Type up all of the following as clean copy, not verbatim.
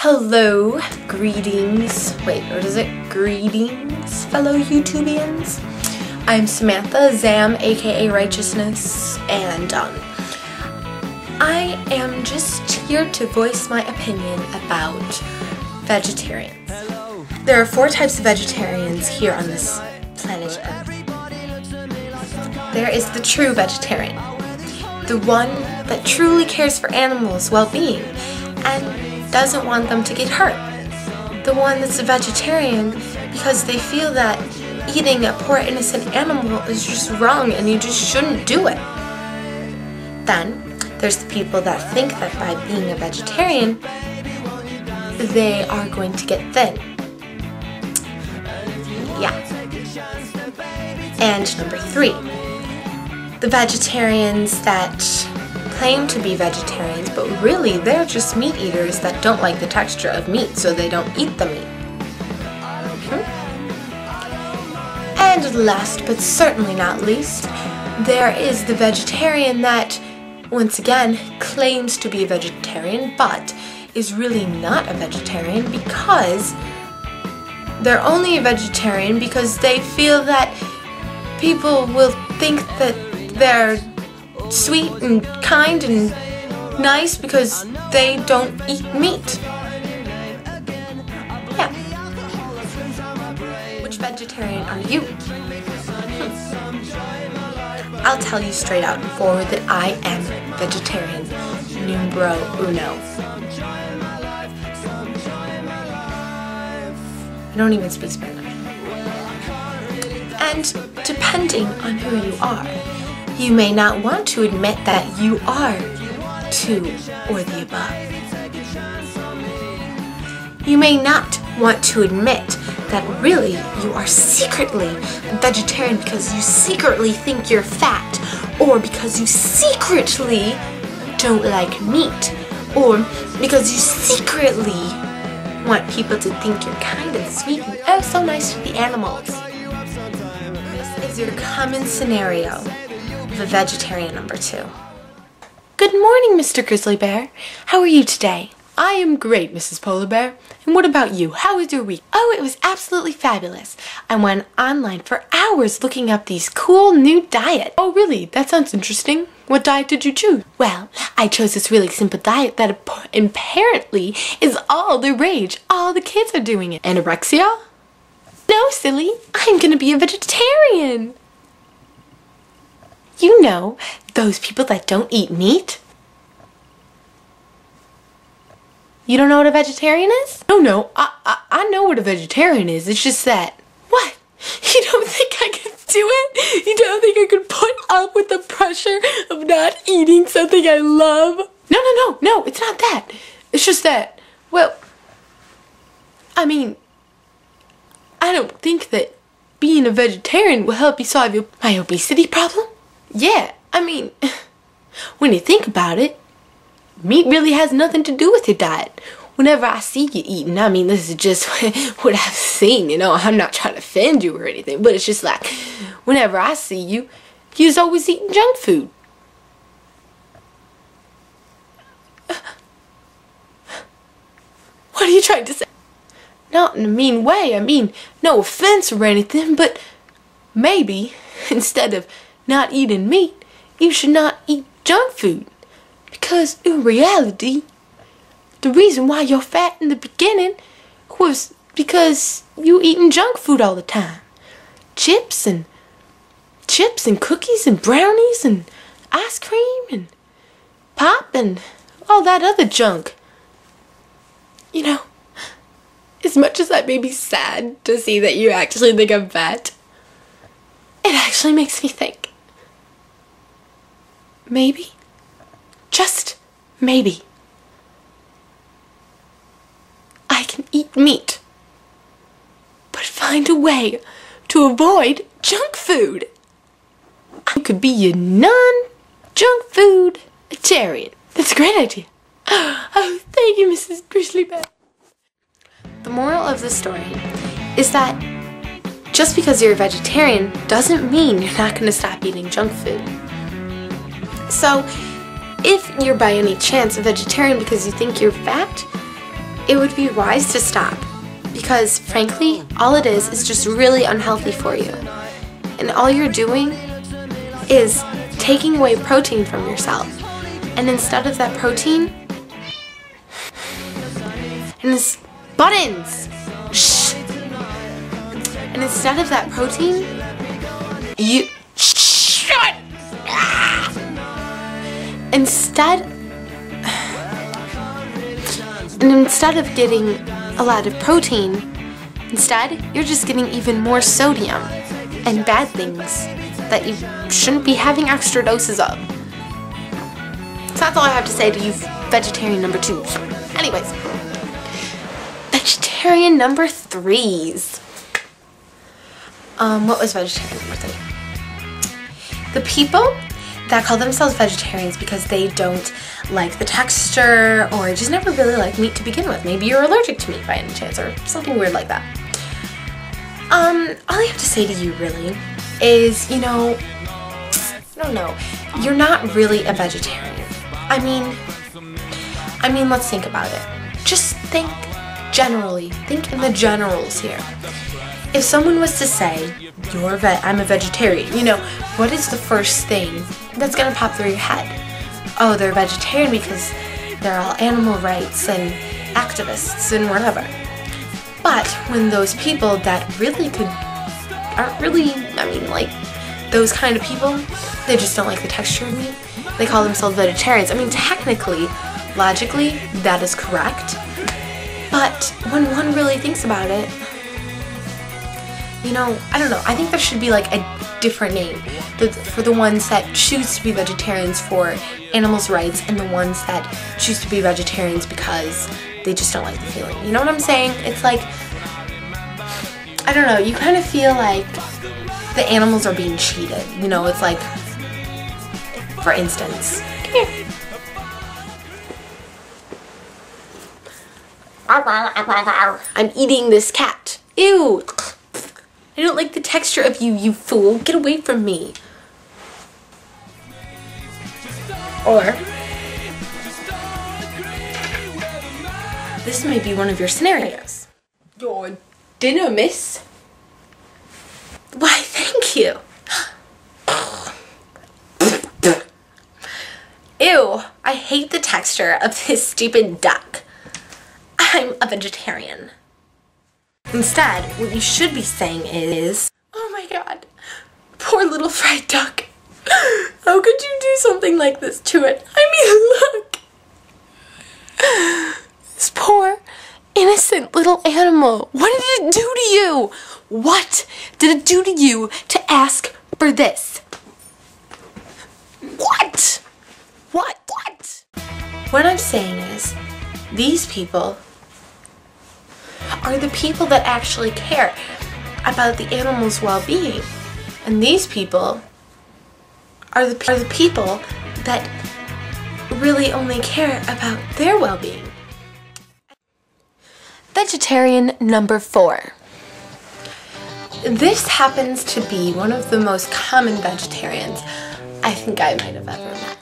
Hello, greetings, greetings, fellow YouTubians. I'm Samantha, Zam, aka Righteousness, and I am just here to voice my opinion about vegetarians. There are 4 types of vegetarians here on this planet Earth. There is the true vegetarian, the one that truly cares for animals' well-being and doesn't want them to get hurt. The one that's a vegetarian because they feel that eating a poor innocent animal is just wrong and you just shouldn't do it. Then there's the people that think that by being a vegetarian they are going to get thin. Yeah. And number 3, the vegetarians that claim to be vegetarians, but really they're just meat eaters that don't like the texture of meat, so they don't eat the meat. And last but certainly not least, there is the vegetarian that, once again, claims to be a vegetarian, but is really not a vegetarian because they're only a vegetarian because they feel that people will think that they're sweet and kind and nice because they don't eat meat. Yeah. Which vegetarian are you? I'll tell you straight out and forward that I am vegetarian numero uno. I don't even speak Spanish. And depending on who you are, you may not want to admit that you are 2 or the above. You may not want to admit that really you are secretly a vegetarian because you secretly think you're fat, or because you secretly don't like meat, or because you secretly want people to think you're kind and sweet and oh so nice to the animals. This is your common scenario. The vegetarian number 2. Good morning, Mr. Grizzly Bear. How are you today? I am great, Mrs. Polar Bear. And what about you? How was your week? Oh, it was absolutely fabulous. I went online for hours looking up these cool new diets. Oh, really? That sounds interesting. What diet did you choose? Well, I chose this really simple diet that apparently is all the rage. All the kids are doing it. Anorexia? No, silly. I'm gonna be a vegetarian. You know, those people that don't eat meat? You don't know what a vegetarian is? No, I know what a vegetarian is. It's just that, what? You don't think I could do it? You don't think I could put up with the pressure of not eating something I love? No, it's not that. It's just that, well, I mean, I don't think that being a vegetarian will help you solve my obesity problem. Yeah, I mean, when you think about it, meat really has nothing to do with your diet. Whenever I see you eating, I mean, this is just what I've seen, you know, I'm not trying to offend you or anything, but it's just like, whenever I see you, you're always eating junk food. What are you trying to say? Not in a mean way, I mean, no offense or anything, but maybe, instead of not eating meat, you should not eat junk food. Because in reality, the reason why you're fat in the beginning was because you eating junk food all the time. Chips and cookies and brownies and ice cream and pop and all that other junk. You know, as much as I may be sad to see that you actually think I'm fat, it actually makes me think. Maybe, just maybe, I can eat meat, but find a way to avoid junk food. I could be a non-junk food-tarian. That's a great idea. Oh, thank you, Mrs. Grizzly Bear. The moral of the story is that just because you're a vegetarian doesn't mean you're not going to stop eating junk food. So, if you're by any chance a vegetarian because you think you're fat, it would be wise to stop. Because frankly, all it is just really unhealthy for you. And all you're doing is taking away protein from yourself. And instead of that protein, buttons! Shh! And instead of that protein, shut! Instead of getting a lot of protein, instead, you're just getting even more sodium and bad things that you shouldn't be having extra doses of. So that's all I have to say to you vegetarian number 2s. Anyways, vegetarian number 3s. What was vegetarian number 3? The people that call themselves vegetarians because they don't like the texture or just never really like meat to begin with. Maybe you're allergic to meat by any chance or something weird like that. All I have to say to you really is, you know, I don't know, you're not really a vegetarian. I mean, let's think about it. Just think generally. Think in the generals here. If someone was to say, I'm a vegetarian, you know, what is the first thing that's gonna pop through your head? Oh, they're vegetarian because they're all animal rights and activists and whatever. But when those people that really aren't really, like those kind of people, they just don't like the texture of meat, they call themselves vegetarians. I mean, technically, logically, that is correct. But when one really thinks about it, you know, I don't know, I think there should be like a different name for the ones that choose to be vegetarians for animals' rights and the ones that choose to be vegetarians because they just don't like the feeling. You know what I'm saying? It's like, I don't know, you kind of feel like the animals are being cheated. You know, it's like, for instance, come here. I'm eating this cat. Ew! I don't like the texture of you, you fool. Get away from me. Or, this may be one of your scenarios. Your dinner, miss. Why, thank you. Ew, I hate the texture of this stupid duck. I'm a vegetarian. Instead, what you should be saying is, oh my god, poor little fried duck. How could you do something like this to it? I mean, look. This poor, innocent little animal. What did it do to you? What did it do to you to ask for this? What? What? What I'm saying is, these people are the people that actually care about the animal's well-being. And these people are the people that really only care about their well-being. Vegetarian number 4. This happens to be one of the most common vegetarians I think I might have ever met.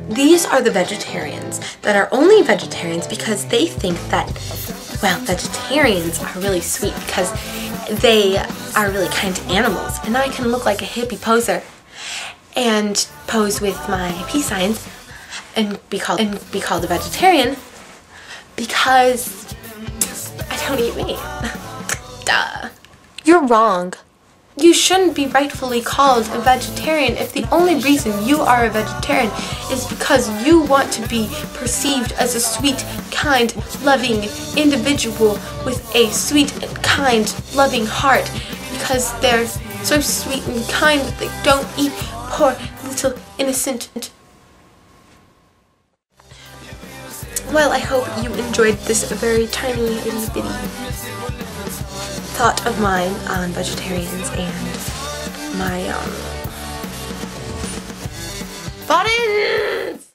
These are the vegetarians that are only vegetarians because they think that, well, vegetarians are really sweet because they are really kind to animals. And I can look like a hippie poser and pose with my peace signs and be called a vegetarian because I don't eat meat. Duh. You're wrong. You shouldn't be rightfully called a vegetarian if the only reason you are a vegetarian is because you want to be perceived as a sweet, kind, loving individual with a sweet, kind, loving heart because they're so sweet and kind that they don't eat poor, little, innocent. Well, I hope you enjoyed this very tiny, itty bitty thought of mine on vegetarians and my buttons!